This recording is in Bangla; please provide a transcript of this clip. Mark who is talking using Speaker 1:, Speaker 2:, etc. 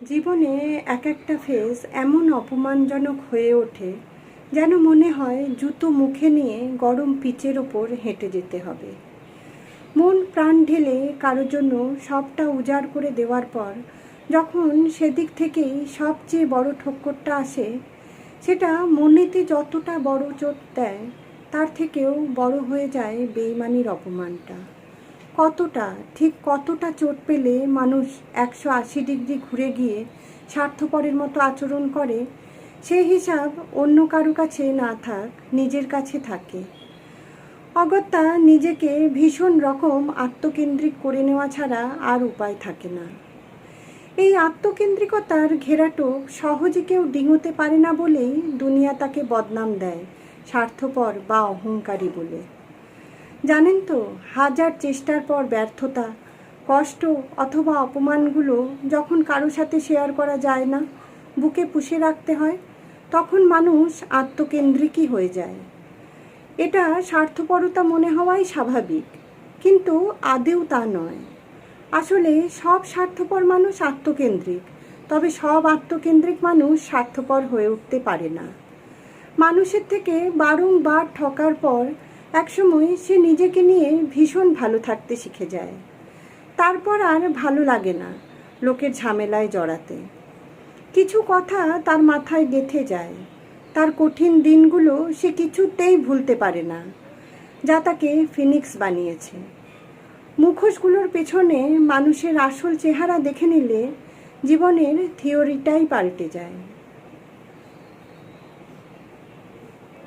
Speaker 1: জীবনে এক একটা ফেজ এমন অপমানজনক হয়ে ওঠে যেন মনে হয় জুতো মুখে নিয়ে গরম পিচের ওপর হেঁটে যেতে হবে। মন প্রাণ ঢেলে কারোর জন্য সবটা উজাড় করে দেওয়ার পর যখন সেদিক থেকেই সবচেয়ে বড় ঠক্করটা আসে, সেটা মনেতে যতটা বড় চোট দেয় তার থেকেও বড় হয়ে যায় বেইমানির অপমানটা। কতটা চোট পেলে মানুষ 180 ডিগ্রি ঘুরে গিয়ে স্বার্থপরের মতো আচরণ করে, সেই হিসাব অন্য কারো কাছে না থাক, নিজের কাছে থাকে। অগত্যা নিজেকে ভীষণ রকম আত্মকেন্দ্রিক করে নেওয়া ছাড়া আর উপায় থাকে না। এই আত্মকেন্দ্রিকতার ঘেরাটোপ সহজে কেউ ডিঙোতে পারে না বলেই দুনিয়া তাকে বদনাম দেয় স্বার্থপর বা অহংকারী বলে। জানেন তো, হাজার চেষ্টার পর ব্যর্থতা, কষ্ট অথবা অপমানগুলো যখন কারো সাথে শেয়ার করা যায় না, বুকে পুষে রাখতে হয়, তখন মানুষ আত্মকেন্দ্রিকই হয়ে যায়। এটা স্বার্থপরতা মনে হওয়াই স্বাভাবিক, কিন্তু আদৌ তা নয়। আসলে সব স্বার্থপর মানুষ আত্মকেন্দ্রিক, তবে সব আত্মকেন্দ্রিক মানুষ স্বার্থপর হয়ে উঠতে পারে না। মানুষের থেকে বারংবার ঠকার পর একসময় সে নিজেকে নিয়ে ভীষণ ভালো থাকতে শিখে যায়। তারপর আর ভালো লাগে না লোকের ঝামেলায় জড়াতে। কিছু কথা তার মাথায় গেঁথে যায়, তার কঠিন দিনগুলো সে কিছুতেই ভুলতে পারে না, যা তাকে ফিনিক্স বানিয়েছে। মুখোশগুলোর পেছনে মানুষের আসল চেহারা দেখে নিলে জীবনের থিওরিটাই পাল্টে যায়।